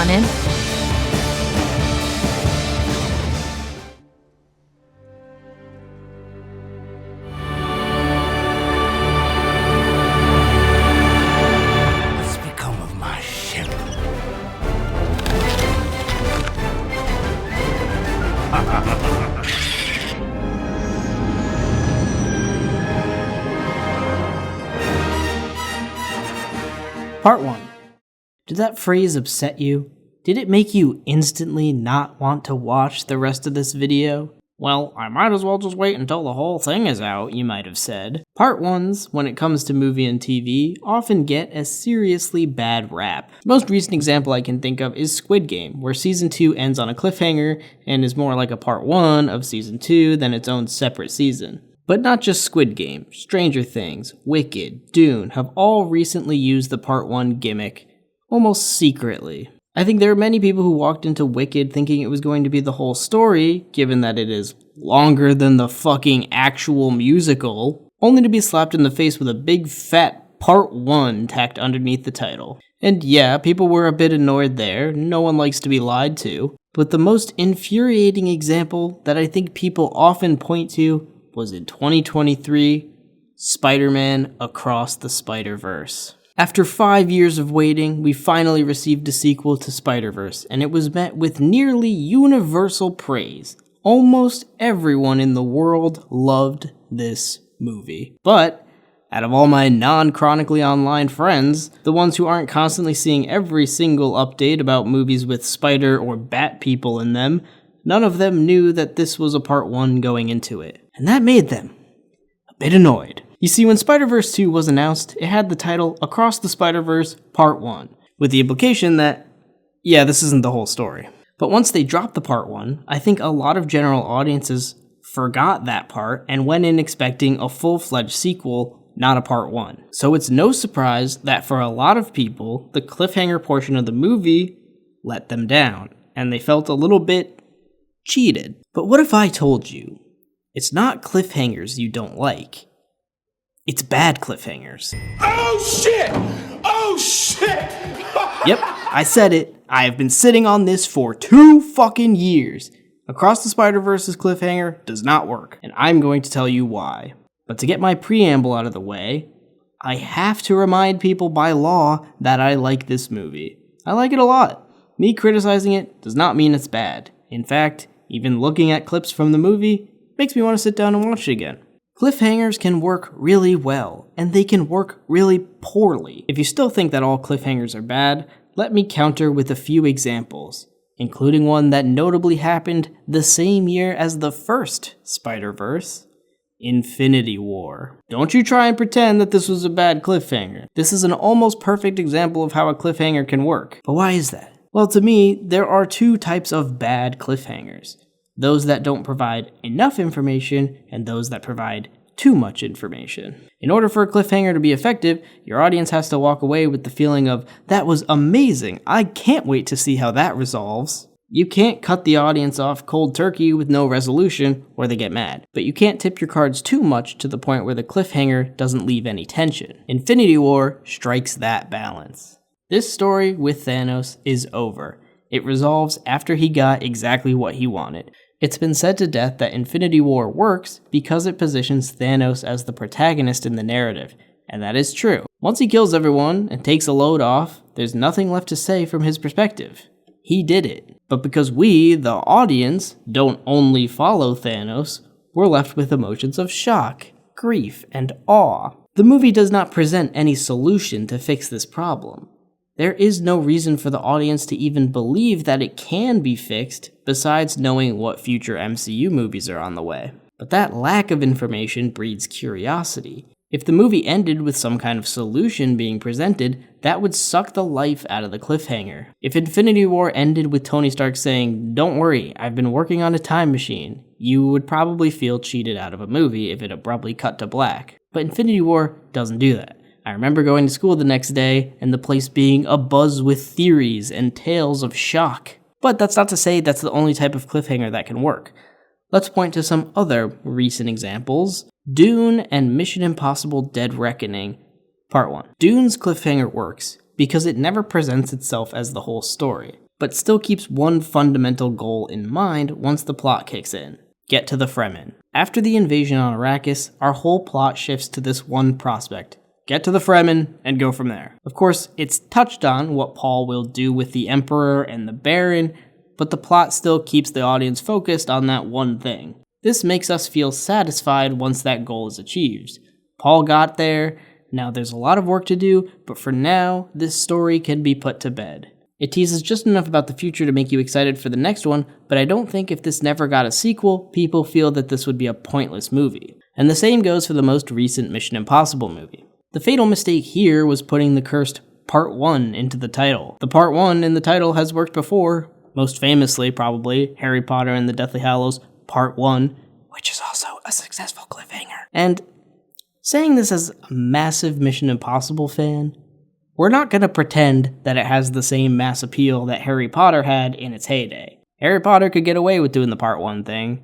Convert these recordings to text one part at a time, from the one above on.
wanted. What's become of my ship? Part 1. Did that phrase upset you? Did it make you instantly not want to watch the rest of this video? Well, I might as well just wait until the whole thing is out, you might have said. Part 1s, when it comes to movie and TV, often get a seriously bad rap. The most recent example I can think of is Squid Game, where Season 2 ends on a cliffhanger and is more like a Part 1 of Season 2 than its own separate season. But not just Squid Game, Stranger Things, Wicked, Dune have all recently used the Part 1 gimmick, almost secretly. I think there are many people who walked into Wicked thinking it was going to be the whole story, given that it is longer than the fucking actual musical, only to be slapped in the face with a big fat Part 1 tacked underneath the title. And yeah, people were a bit annoyed there, no one likes to be lied to, but the most infuriating example that I think people often point to was in 2023, Spider-Man Across the Spider-Verse. After 5 years of waiting, we finally received a sequel to Spider-Verse, and it was met with nearly universal praise. Almost everyone in the world loved this movie. But, out of all my non-chronically online friends, the ones who aren't constantly seeing every single update about movies with spider or bat people in them, none of them knew that this was a Part 1 going into it. And that made them a bit annoyed. You see, when Spider-Verse 2 was announced, it had the title Across the Spider-Verse Part 1, with the implication that, yeah, this isn't the whole story. But once they dropped the Part 1, I think a lot of general audiences forgot that part and went in expecting a full-fledged sequel, not a Part 1. So it's no surprise that for a lot of people, the cliffhanger portion of the movie let them down, and they felt a little bit cheated. But what if I told you it's not cliffhangers you don't like, it's bad cliffhangers? Oh shit! Oh shit! Yep, I said it. I have been sitting on this for 2 fucking years. Across the Spider-Verse's cliffhanger does not work, and I'm going to tell you why. But to get my preamble out of the way, I have to remind people by law that I like this movie. I like it a lot. Me criticizing it does not mean it's bad. In fact, even looking at clips from the movie makes me want to sit down and watch it again. Cliffhangers can work really well, and they can work really poorly. If you still think that all cliffhangers are bad, let me counter with a few examples, including one that notably happened the same year as the first Spider-Verse, Infinity War. Don't you try and pretend that this was a bad cliffhanger. This is an almost perfect example of how a cliffhanger can work. But why is that? Well, to me, there are 2 types of bad cliffhangers. Those that don't provide enough information, and those that provide too much information. In order for a cliffhanger to be effective, your audience has to walk away with the feeling of, that was amazing, I can't wait to see how that resolves. You can't cut the audience off cold turkey with no resolution, or they get mad. But you can't tip your cards too much to the point where the cliffhanger doesn't leave any tension. Infinity War strikes that balance. This story with Thanos is over. It resolves after he got exactly what he wanted. It's been said to death that Infinity War works because it positions Thanos as the protagonist in the narrative, and that is true. Once he kills everyone and takes a load off, there's nothing left to say from his perspective. He did it. But because we, the audience, don't only follow Thanos, we're left with emotions of shock, grief, and awe. The movie does not present any solution to fix this problem. There is no reason for the audience to even believe that it can be fixed, besides knowing what future MCU movies are on the way. But that lack of information breeds curiosity. If the movie ended with some kind of solution being presented, that would suck the life out of the cliffhanger. If Infinity War ended with Tony Stark saying, "Don't worry, I've been working on a time machine," you would probably feel cheated out of a movie if it abruptly cut to black. But Infinity War doesn't do that. I remember going to school the next day and the place being abuzz with theories and tales of shock. But that's not to say that's the only type of cliffhanger that can work. Let's point to some other recent examples. Dune and Mission Impossible Dead Reckoning, Part 1. Dune's cliffhanger works because it never presents itself as the whole story. but still keeps one fundamental goal in mind once the plot kicks in. Get to the Fremen. After the invasion on Arrakis, our whole plot shifts to this one prospect. Get to the Fremen, and go from there. Of course, it's touched on what Paul will do with the Emperor and the Baron, but the plot still keeps the audience focused on that one thing. This makes us feel satisfied once that goal is achieved. Paul got there, now there's a lot of work to do, but for now, this story can be put to bed. It teases just enough about the future to make you excited for the next one, but I don't think if this never got a sequel, people feel that this would be a pointless movie. And the same goes for the most recent Mission Impossible movie. The fatal mistake here was putting the cursed Part 1 into the title. The Part 1 in the title has worked before, most famously probably Harry Potter and the Deathly Hallows Part 1, which is also a successful cliffhanger. And saying this as a massive Mission Impossible fan, we're not going to pretend that it has the same mass appeal that Harry Potter had in its heyday. Harry Potter could get away with doing the Part 1 thing.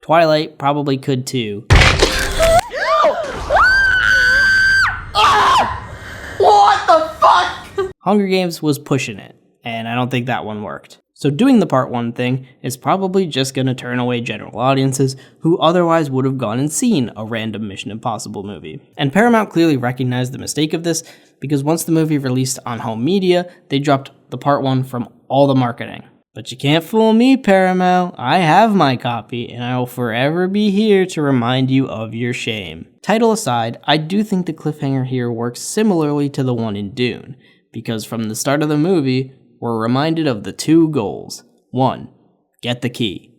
Twilight probably could too. What the fuck? Hunger Games was pushing it, and I don't think that one worked. So doing the Part 1 thing is probably just gonna turn away general audiences who otherwise would have gone and seen a random Mission Impossible movie. And Paramount clearly recognized the mistake of this, because once the movie released on home media, they dropped the Part 1 from all the marketing. But you can't fool me, Paramount. I have my copy, and I will forever be here to remind you of your shame. Title aside, I do think the cliffhanger here works similarly to the one in Dune, because from the start of the movie, we're reminded of the two goals. 1. Get the key.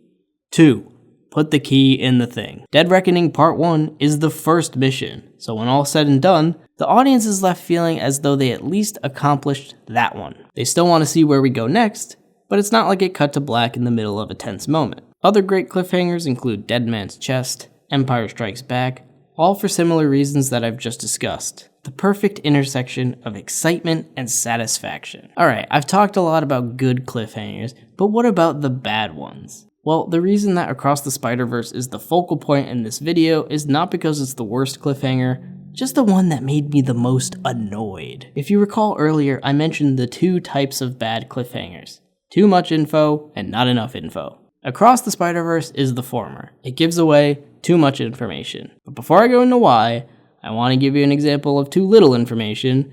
2. Put the key in the thing. Dead Reckoning Part 1 is the first mission, so when all said and done, the audience is left feeling as though they at least accomplished that one. They still want to see where we go next, but it's not like it cut to black in the middle of a tense moment. Other great cliffhangers include Dead Man's Chest, Empire Strikes Back, all for similar reasons that I've just discussed. The perfect intersection of excitement and satisfaction. Alright, I've talked a lot about good cliffhangers, but what about the bad ones? Well, the reason that Across the Spider-Verse is the focal point in this video is not because it's the worst cliffhanger, just the one that made me the most annoyed. If you recall earlier, I mentioned the two types of bad cliffhangers. Too much info and not enough info. Across the Spider-Verse is the former. It gives away too much information. But before I go into why, I want to give you an example of too little information,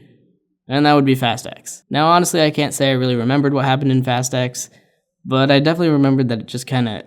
and that would be Fast X. Now honestly, I can't say I really remembered what happened in Fast X, but I definitely remembered that it just kinda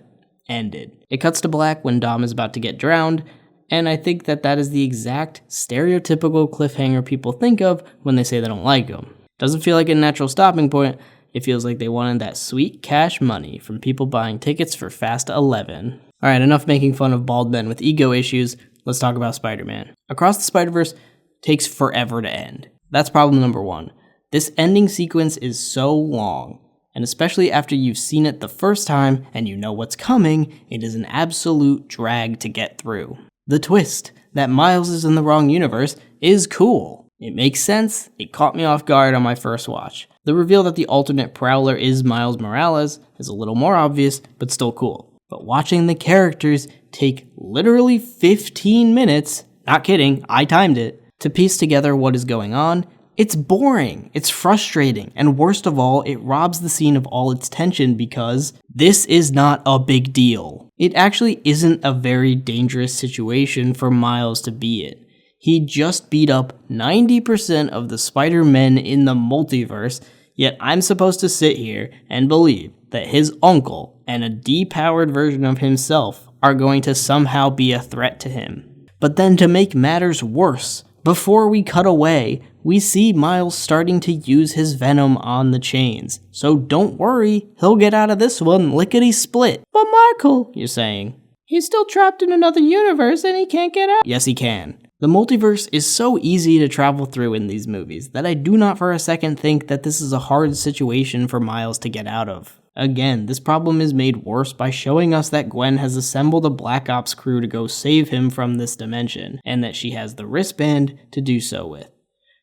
ended. It cuts to black when Dom is about to get drowned, and I think that that is the exact stereotypical cliffhanger people think of when they say they don't like them. Doesn't feel like a natural stopping point. It feels like they wanted that sweet cash money from people buying tickets for Fast 11. Alright, enough making fun of bald men with ego issues, let's talk about Spider-Man. Across the Spider-Verse takes forever to end. That's problem number 1. This ending sequence is so long, and especially after you've seen it the first time and you know what's coming, it is an absolute drag to get through. The twist, that Miles is in the wrong universe, is cool. It makes sense, it caught me off guard on my first watch. The reveal that the alternate Prowler is Miles Morales is a little more obvious, but still cool. But watching the characters take literally 15 minutes, not kidding, I timed it, to piece together what is going on, it's boring, it's frustrating, and worst of all, it robs the scene of all its tension because this is not a big deal. It actually isn't a very dangerous situation for Miles to be in. He just beat up 90% of the Spider-Men in the multiverse, yet I'm supposed to sit here and believe that his uncle and a depowered version of himself are going to somehow be a threat to him. But then to make matters worse, before we cut away, we see Miles starting to use his venom on the chains. So don't worry, he'll get out of this one lickety-split. But Michael, you're saying, he's still trapped in another universe and he can't get out. Yes, he can. The multiverse is so easy to travel through in these movies that I do not for a second think that this is a hard situation for Miles to get out of. Again, this problem is made worse by showing us that Gwen has assembled a Black Ops crew to go save him from this dimension, and that she has the wristband to do so with.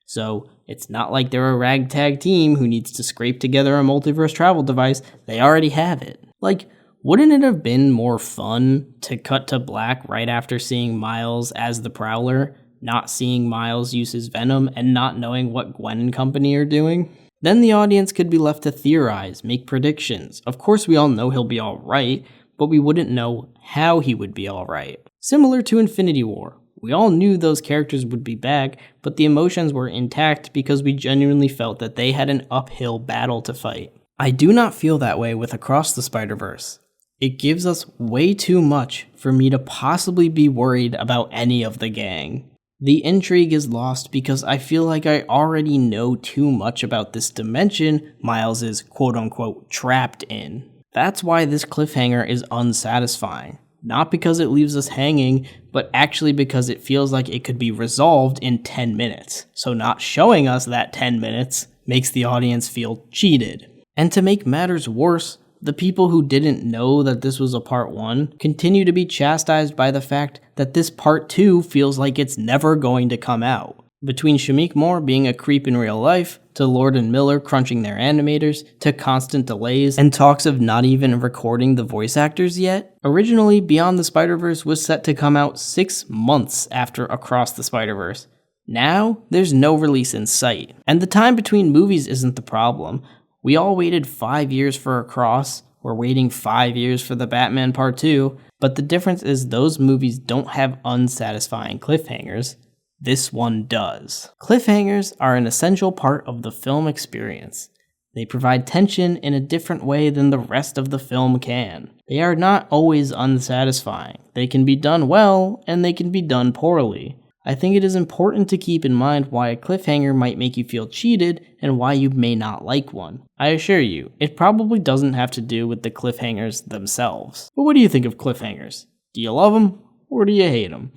So, it's not like they're a ragtag team who needs to scrape together a multiverse travel device, they already have it. Like, wouldn't it have been more fun to cut to black right after seeing Miles as the Prowler, not seeing Miles use his venom, and not knowing what Gwen and company are doing? Then the audience could be left to theorize, make predictions. Of course we all know he'll be alright, but we wouldn't know how he would be alright. Similar to Infinity War. We all knew those characters would be back, but the emotions were intact because we genuinely felt that they had an uphill battle to fight. I do not feel that way with Across the Spider-Verse. It gives us way too much for me to possibly be worried about any of the gang. The intrigue is lost because I feel like I already know too much about this dimension Miles is quote-unquote trapped in. That's why this cliffhanger is unsatisfying. Not because it leaves us hanging, but actually because it feels like it could be resolved in 10 minutes. So not showing us that 10 minutes makes the audience feel cheated. And to make matters worse, the people who didn't know that this was a part 1 continue to be chastised by the fact that this part 2 feels like it's never going to come out. Between Shamik Moore being a creep in real life, to Lord and Miller crunching their animators, to constant delays, and talks of not even recording the voice actors yet. Originally, Beyond the Spider-Verse was set to come out 6 months after Across the Spider-Verse. Now, there's no release in sight. And the time between movies isn't the problem. We all waited 5 years for Across, we're waiting 5 years for the Batman Part 2, but the difference is those movies don't have unsatisfying cliffhangers. This one does. Cliffhangers are an essential part of the film experience. They provide tension in a different way than the rest of the film can. They are not always unsatisfying. They can be done well, and they can be done poorly. I think it is important to keep in mind why a cliffhanger might make you feel cheated and why you may not like one. I assure you, it probably doesn't have to do with the cliffhangers themselves. But what do you think of cliffhangers? Do you love them, or do you hate them?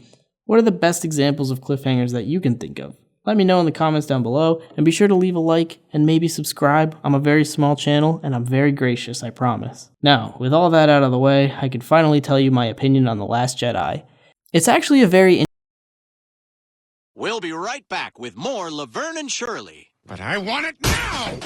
What are the best examples of cliffhangers that you can think of? Let me know in the comments down below, and be sure to leave a like and maybe subscribe. I'm a very small channel, and I'm very gracious, I promise. Now, with all that out of the way, I can finally tell you my opinion on The Last Jedi. It's actually a very We'll be right back with more Laverne and Shirley. But I want it now!